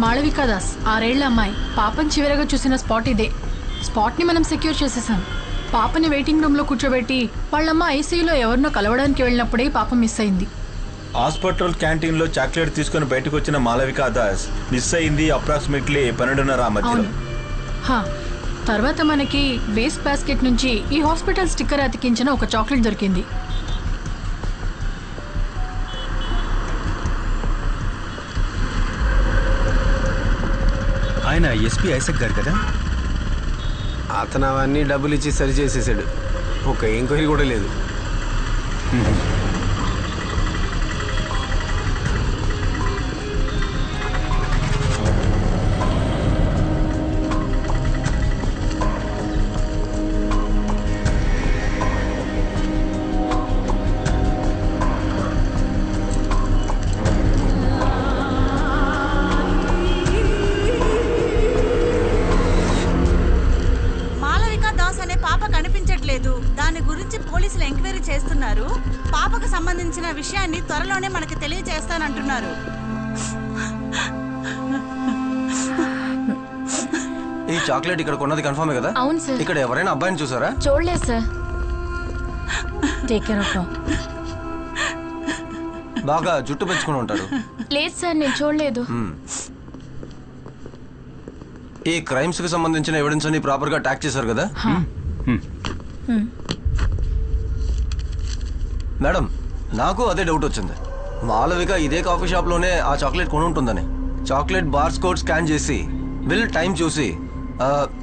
మాళవికా దాస్ 6 ఏళ్ల అమ్మాయి. పాపని చివరగా చూసిన స్పాట్ ఇదే. స్పాట్ని మనం సెక్యూర్ చేసేసాం. పాపని వెయిటింగ్ రూమ్లో కూర్చోబెట్టి వాళ్ళమ్మ ఐసీయూలో ఎవరినో కలవడానికి వెళ్ళినప్పుడే పాప మిస్ అయింది. హాస్పిటల్ క్యాంటీన్లో చాక్లెట్ తీసుకుని బయటకు వచ్చిన మాళవికా దాస్ మిస్ అయింది అప్రాక్సిమేట్లీ 12:30 మధ్యలో. తర్వాత మనకి వేస్ట్ బాస్కెట్ నుంచి ఈ హాస్పిటల్ స్టిక్కర్ అతికించిన ఒక చాక్లెట్ దొరికింది. ఆయన ఎస్పీ ఐసక్ గారు కదా? అతను అవన్నీ డబ్బులు ఇచ్చి సరి చేసేసాడు. ఒక ఎంక్వైరీ కూడా లేదు. దాని గురించి పోలీసులు ఎంక్వైరీ చేస్తున్నారు. పాపకు సంబంధించిన విషయాన్ని త్వరలోనే మనకి తెలియజేస్తానంటున్నారు. ఈ చాక్లెట్ ఇక్కడ కొన్నది కన్ఫర్మే కదా? అవును సార్. ఇక్కడ ఎవరైనా అబ్బాయిని చూసారా? చూడలేదు సార్. Take care of. బాగా జుట్టు పెంచుకుని ఉంటాడు. లేదు సార్, నేను చూడలేదు. ఈ క్రైమ్స్ కి సంబంధించిన ఎవిడెన్స్ అన్ని ప్రాపర్ గా ట్యాక్ చేశారు కదా? మేడం, నాకు అదే డౌట్ వచ్చింది. మాళవిక ఇదే కాఫీ షాప్ లోనే ఆ చాక్లెట్ కొని ఉంటుందని. చాక్లెట్ బార్స్ కోడ్ స్కాన్ చేసి బిల్ టైం చూసి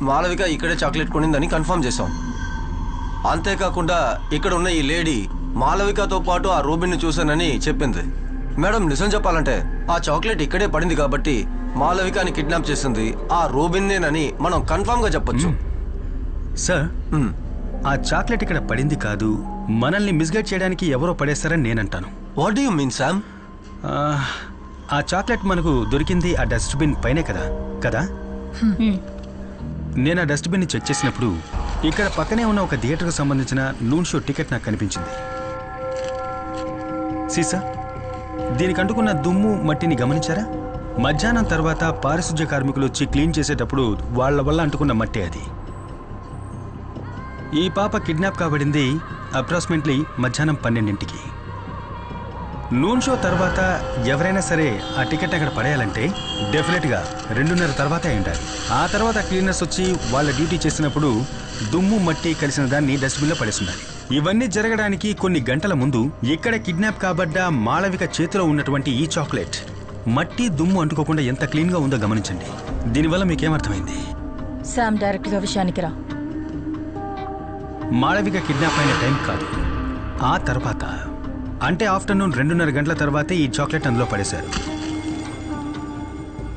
మాళవిక ఇక్కడే చాక్లెట్ కొనిందని కన్ఫర్మ్ చేశాం. అంతేకాకుండా ఇక్కడ ఉన్న ఈ లేడీ మాళవికతో పాటు ఆ రూబిన్ ని చూశానని చెప్పింది. మేడం, నిజం చెప్పాలంటే ఆ చాక్లెట్ ఇక్కడే పడింది కాబట్టి మాళవికని కిడ్నాప్ చేసింది ఆ రూబిన్నేనని మనం కన్ఫర్మ్ గా చెప్పొచ్చు. సార్, ఆ చాక్లెట్ ఇక్కడ పడింది కాదు, మనల్ని మిస్గైడ్ చేయడానికి ఎవరో పడేస్తారని నేనంటాను. What do you mean Sam? ఆ చాక్లెట్ మనకు దొరికింది ఆ డస్ట్బిన్ పైనే కదా? నేను ఆ డస్ట్బిన్ని చెక్ చేసినప్పుడు ఇక్కడ పక్కనే ఉన్న ఒక థియేటర్కు సంబంధించిన నూన్ షో టికెట్ నాకు కనిపించింది. సీసా, దీనికి అంటుకున్న దుమ్ము మట్టిని గమనించారా? మధ్యాహ్నం తర్వాత పారిశుధ్య కార్మికులు వచ్చి క్లీన్ చేసేటప్పుడు వాళ్ల వల్ల అంటుకున్న మట్టి అది. ఈ పాప కిడ్నాప్ కాబడింది అప్రాక్సిమేట్లీ మధ్యాహ్నం 12ంటికి. నూన్ షో తర్వాత ఎవరైనా సరే ఆ టికెట్ అక్కడ పడేయాలంటే డెఫినెట్గా 2:30 తర్వాత అయి ఉండాలి. ఆ తర్వాత క్లీనర్స్ వచ్చి వాళ్ళ డ్యూటీ చేసినప్పుడు దుమ్ము మట్టి కలిసిన దాన్ని డస్ట్బిన్లో పడేస్తున్నారు. ఇవన్నీ జరగడానికి కొన్ని గంటల ముందు ఇక్కడ కిడ్నాప్ కాబడ్డ మాళవిక చేతిలో ఉన్నటువంటి ఈ చాక్లెట్ మట్టి దుమ్ము అంటుకోకుండా ఎంత క్లీన్గా ఉందో గమనించండి. దీనివల్ల మీకేమర్థమైంది? శామ్, డైరెక్ట్గా విషయానికి రా. మాళవిక కిడ్నాప్ అయిన టైం కాదు, ఆ తర్వాత అంటే ఆఫ్టర్నూన్ 2:30 గంటల తర్వాతే ఈ చాక్లెట్ అందులో పడేశారు.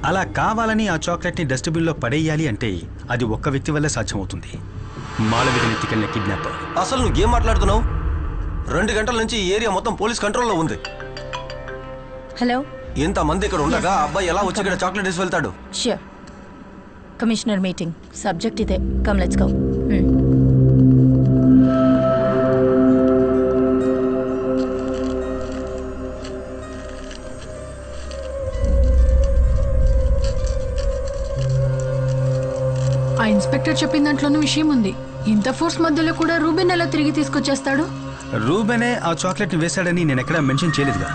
అలా కావాలని ఆ చాక్లెట్ని డస్ట్బిన్లో పడేయాలి అంటే అది ఒక్క వ్యక్తి వల్లే సాధ్యమవుతుంది, మాళవికని ఎత్తుకెళ్ళిన కిడ్నాపర్. అసలు నువ్వు ఏం మాట్లాడుతున్నావు? 2 గంటల నుంచి ఈ ఏరియా మొత్తం పోలీస్ కంట్రోల్లో ఉంది. హలో, ఇంతమంది ఇక్కడ ఉండగా అబ్బాయి ఎలా వచ్చి ఇక్కడ చాక్లెట్ వేసి వెళ్తాడు? ష్యూర్. కమిషనర్ మీటింగ్ సబ్జెక్ట్ ఇదే. Come let's go. ఆ ఇన్స్పెక్టర్ చెప్పిన దాంట్లోనూ విషయం ఉంది. ఇంత ఫోర్స్ మధ్యలో కూడా రూబెన్ ఎలా తిరిగి తీసుకొచ్చేస్తాడు? రూబెనే ఆ చాక్లెట్ని వేశాడని నేను ఎక్కడా మెన్షన్ చేయలేదుగా.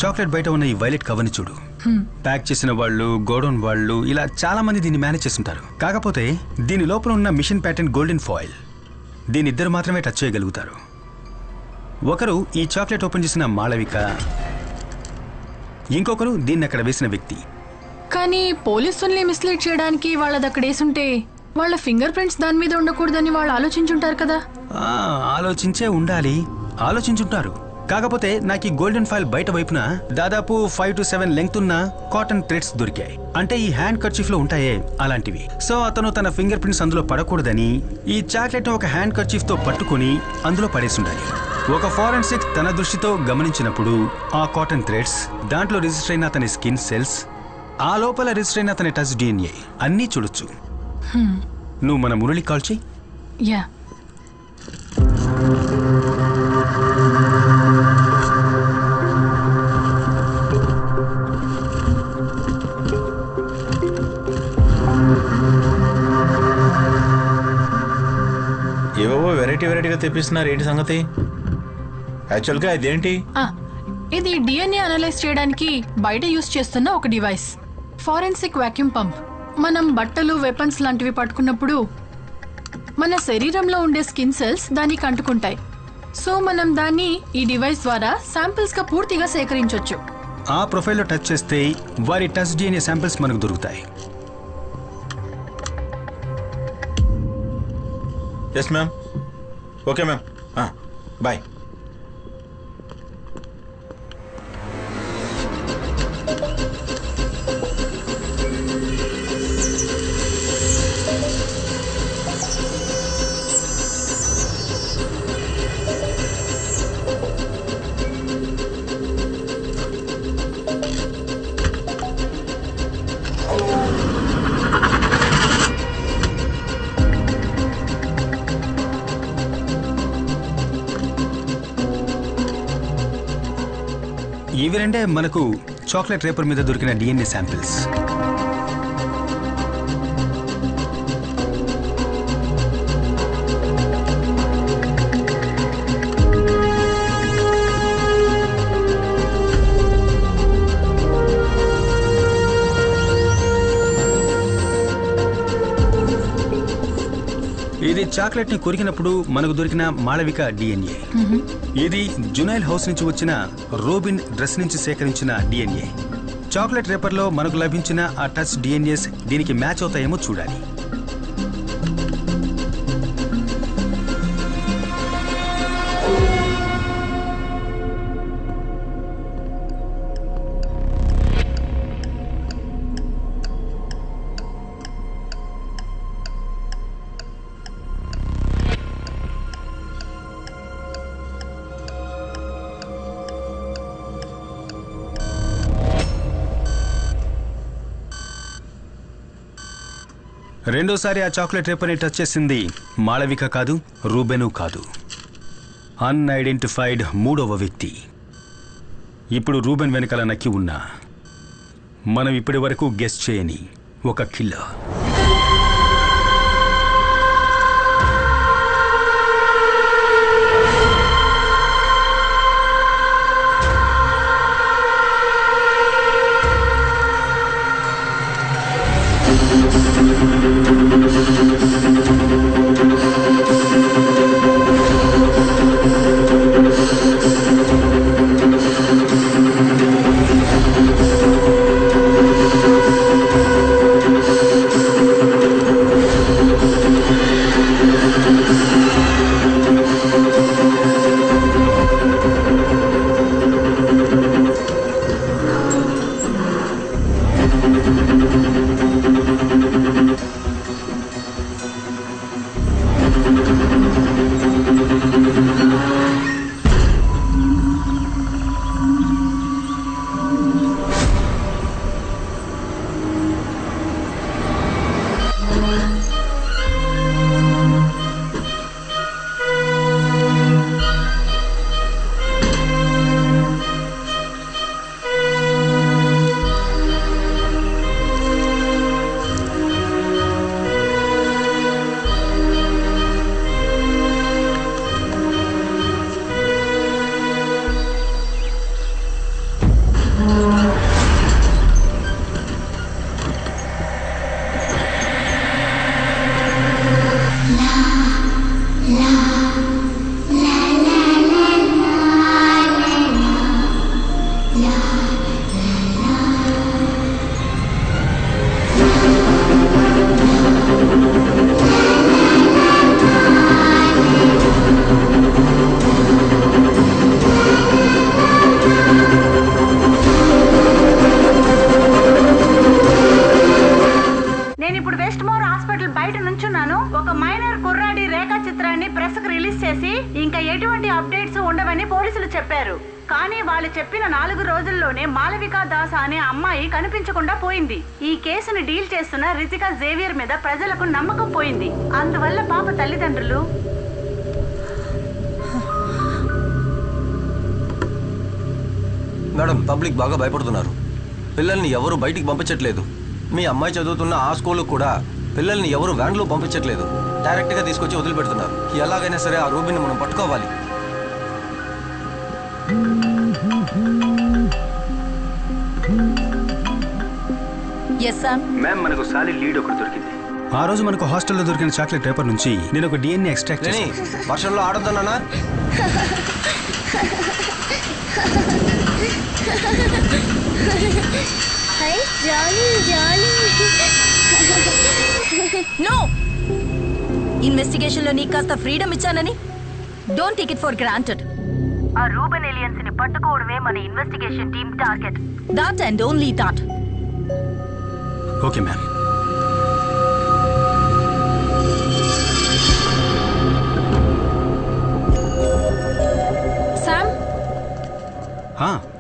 చాక్లెట్ బయట ఉన్న ఈ వైలెట్ కవర్ని చూడు. ప్యాక్ చేసిన వాళ్ళు, గోడౌన్ వాళ్ళు, ఇలా చాలా మంది దీన్ని మేనేజ్ చేస్తుంటారు. కాకపోతే దీని లోపల ఉన్న మిషన్ ప్యాటర్న్ గోల్డెన్ ఫాయిల్, దీని ఇద్దరు మాత్రమే టచ్ చేయగలుగుతారు. ఒకరు ఈ చాక్లెట్ ఓపెన్ చేసిన మాళవిక, ఇంకొకరు దీన్ని అక్కడ వేసిన వ్యక్తి. కానీ పోలీసుల్ని మిస్లీడ్ చేయడానికి వాళ్ళది అక్కడ వేసుంటే వాళ్ళ ఫింగర్ ప్రింట్స్ దాని మీద ఉండకూడదని వాళ్ళు ఆలోచించుంటారు కదా. ఆలోచించే ఉండాలి, ఆలోచించుంటారు. కాకపోతే నాకు ఈ గోల్డెన్ ఫాయిల్ బయట వైపున దాదాపు 5 to 7 లెంగ్త్ ఉన్న కాటన్ థ్రెడ్స్ దొరికాయి. అంటే ఈ హ్యాండ్ కర్చీఫ్ లో ఉంటాయే అలాంటివి. సో అతను తన ఫింగర్ ప్రింట్స్ అందులో పడకూడదని ఈ చాక్లెట్ ఒక హ్యాండ్ కర్చీఫ్ తో పట్టుకుని అందులో పడేసి ఉండాలి. ఒక ఫారెన్సిక్ తన దృష్టితో గమనించినప్పుడు ఆ కాటన్ థ్రెడ్స్, దాంట్లో రిజిస్టర్ అయిన అతని స్కిన్ సెల్స్, ఆ లోపల రిజిస్టర్ అయిన అతని టచ్ DNA అన్నీ చూడొచ్చు. నువ్వు మన మురళి కాల్ చెయ్యి. యా. సెపరేట్గా తెప్పిస్తున్నారు, ఏంటి సంగతి? యాక్చువల్గా ఇదేంటి? ఇది డిఎన్ఏ అనలైజ్ చేయడానికి బయట యూస్ చేస్తున్న ఒక డివైస్, ఫారెన్సిక్ వాక్యూమ్ పంప్. మనం బట్టలు, వెపన్స్ లాంటివి పట్టుకున్నప్పుడు మన శరీరంలో ఉండే స్కిన్ సెల్స్ దానికి అంటుకుంటాయి. సో మనం దాన్ని ఈ డివైస్ ద్వారా శాంపిల్స్ గా పూర్తిగా సేకరించవచ్చు. ఆ ప్రొఫైల్లో టచ్ చేస్తే వారి టచ్ డిఎన్ఏ శాంపిల్స్ మనకు దొరుకుతాయి. Yes ma'am. Okay ma'am, bye. ఇవి రెండే మనకు చాక్లెట్ రేపర్ మీద దొరికిన డిఎన్ఏ శాంపిల్స్. ఇది చాక్లెట్ ని కొరికినప్పుడు మనకు దొరికిన మాళవిక డిఎన్ఏ. ఇది జునైల్ హౌస్ నుంచి వచ్చిన రోబిన్ డ్రెస్ నుంచి సేకరించిన డిఎన్ఏ. చాక్లెట్ రేపర్ లో మనకు లభించిన ఆ టచ్ డిఎన్ఏస్ దీనికి మ్యాచ్ అవుతాయేమో చూడాలి. రెండోసారి ఆ చాక్లెట్ రేపర్ని టచ్ చేసింది మాళవిక కాదు, రూబెను కాదు, అన్ఐడెంటిఫైడ్ మూడవ వ్యక్తి. ఇప్పుడు రూబెన్ వెనకాల నక్కి ఉన్న మనం ఇప్పటి వరకు గెస్ చేయని ఒక కిల్లర్. కానీ వాళ్ళు చెప్పిన 4 రోజుల్లోనే మాలవికా దాస్ అనే అమ్మాయి కనిపించకుండా పోయింది. ఈ కేసును డీల్ చేస్తున్న రితికా జేవియర్ మీద ప్రజలకు నమ్మకం పోయింది. అందువల్ల పాప తల్లిదండ్రులు మేడం పబ్లిక్ బాగా భయపడుతున్నారు. పిల్లల్ని ఎవరు బయటికి పంపించట్లేదు. మీ అమ్మాయి చదువుతున్న ఆ స్కూల్ కూడా పిల్లల్ని ఎవరు వ్యాన్లో పంపించట్లేదు. డైరెక్ట్గా తీసుకొచ్చి వదిలిపెడుతున్నారు. ఎలాగైనా సరే ఆ రూబీని మనం పట్టుకోవాలి. Yes Sam. మ్యామ్ మనకు సాలిడ్ లీడ్ ఒకటి దొరికింది. ఆ రోజు మనకు హాస్టల్లో దొరికిన చాక్లెట్ పేపర్ నుంచి నేను ఒక డిఎన్ఏ ఎక్స్ట్రాక్ట్ చేశాను. వర్షంలో ఆడొద్దన్నా. నో, ఇన్వెస్టిగేషన్ లో నీకు కాస్త ఫ్రీడమ్ ఇచ్చానని don't take it for granted. ఆ రూబెన్ ఏలియన్స్ ని పట్టుకోవడమే మన investigation team target. That and only that. Okay ma'am. Sam,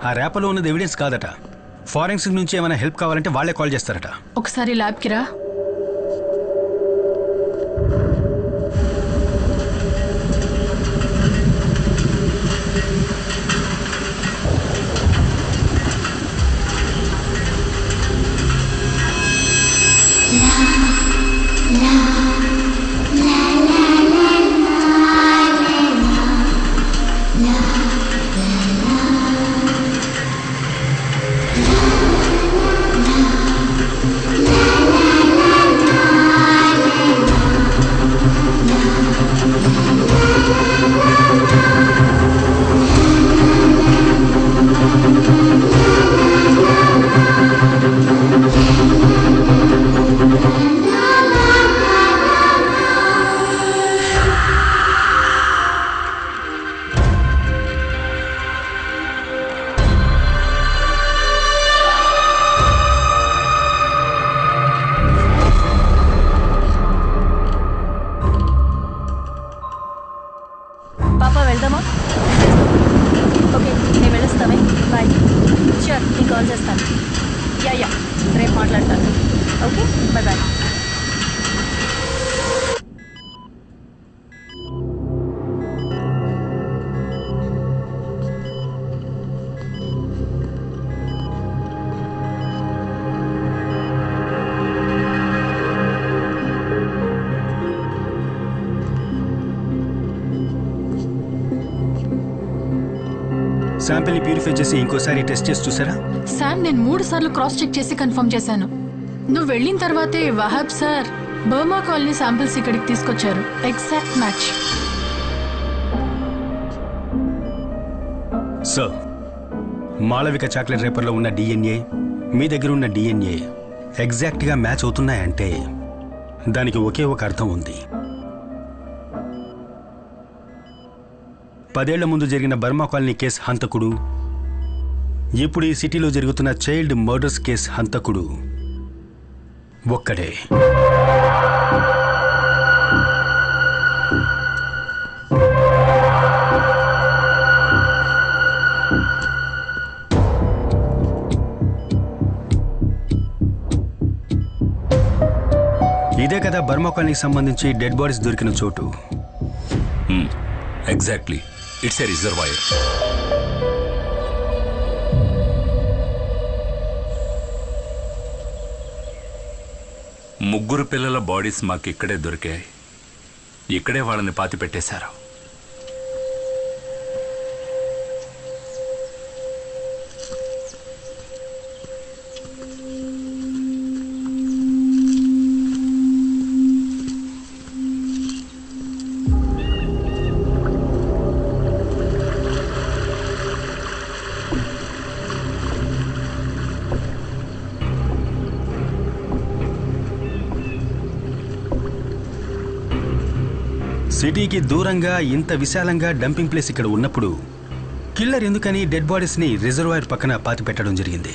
ఆ ర్యాపర్లో ఉన్నది ఎవిడెన్స్ కాదట. ఫారెన్సిక్ నుంచి ఏమైనా హెల్ప్ కావాలంటే వాళ్ళే కాల్ చేస్తారట. ఒకసారి ల్యాబ్కి రా. పాపా వెళ్దామా? ఓకే, నేను వెళ్ళొస్తామే. బాయ్. షూర్, నేను కాల్ చేస్తాను. యా రేపు మాట్లాడతాను. Okay, bye bye. శాంపిల్ని ప్యూరిఫై చేసి ఇంకోసారి టెస్ట్ చేసి చూసారా? శామ్, నేను 3 సార్లు క్రాస్ చెక్ చేసి కన్ఫర్మ్ చేశాను. నువ్వు వెళ్ళిన తర్వాతే Wahab sir Burma colony samples ఇక్కడికి తీసుకొచ్చారు. Exact match. Sir, Malavika chocolate రేపర్లో ఉన్న డిఎన్ఏ మీ దగ్గర ఉన్న డిఎన్ఏ ఎగ్జాక్ట్గా మ్యాచ్ అవుతున్నాయంటే దానికి ఒకే ఒక అర్థం ఉంది. 10 ఏళ్ల ముందు జరిగిన బర్మా కాలనీ కేసు హంతకుడు, ఇప్పుడు ఈ సిటీలో జరుగుతున్న చైల్డ్ మర్డర్స్ కేసు హంతకుడు ఒక్కడే. ఇదే కదా బర్మా కాలనీకి సంబంధించి డెడ్ బాడీస్ దొరికిన చోటు. Exactly, it's a reservoir. ముగ్గురు పిల్లల బాడీస్ మాకు ఇక్కడే దొరికాయి. ఇక్కడే వాళ్ళని పాతి పెట్టేశారు. సిటీకి దూరంగా ఇంత విశాలంగా డంపింగ్ ప్లేస్ ఇక్కడ ఉన్నప్పుడు కిల్లర్ ఎందుకని డెడ్ బాడీస్ని రిజర్వాయర్ పక్కన పాతి పెట్టడం జరిగింది?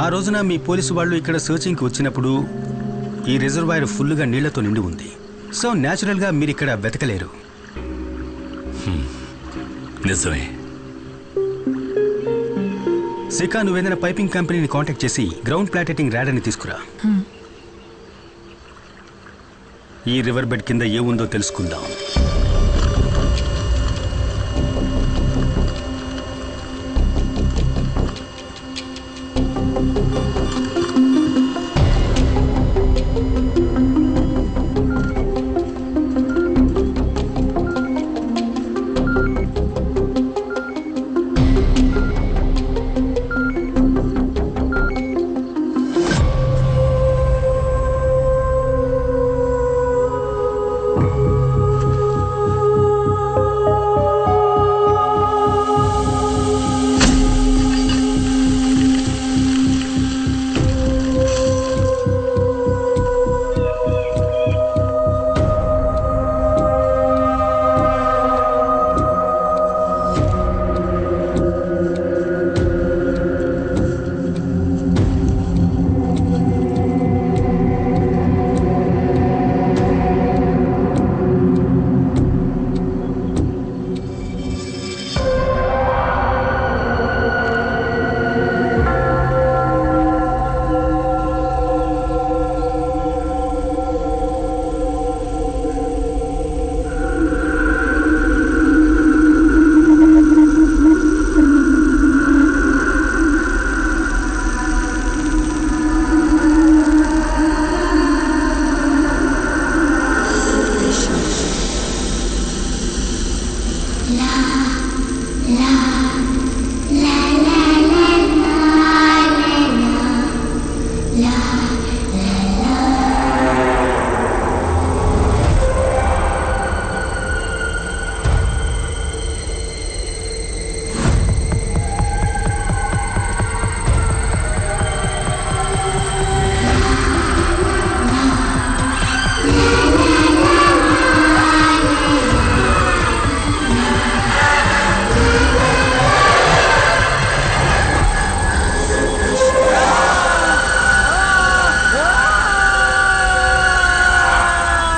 ఆ రోజున మీ పోలీసు వాళ్ళు ఇక్కడ సర్చింగ్కి వచ్చినప్పుడు ఈ రిజర్వాయర్ ఫుల్గా నీళ్లతో నిండి ఉంది. సో న్యాచురల్గా మీరు ఇక్కడ బతకలేరు. నిజమే. సికా, నువ్వేదైనా పైపింగ్ కంపెనీని కాంటాక్ట్ చేసి గ్రౌండ్ ప్లాటెటింగ్ ర్యాడర్ని తీసుకురా. ఈ రివర్ బెడ్ కింద ఏముందో తెలుసుకుందాం.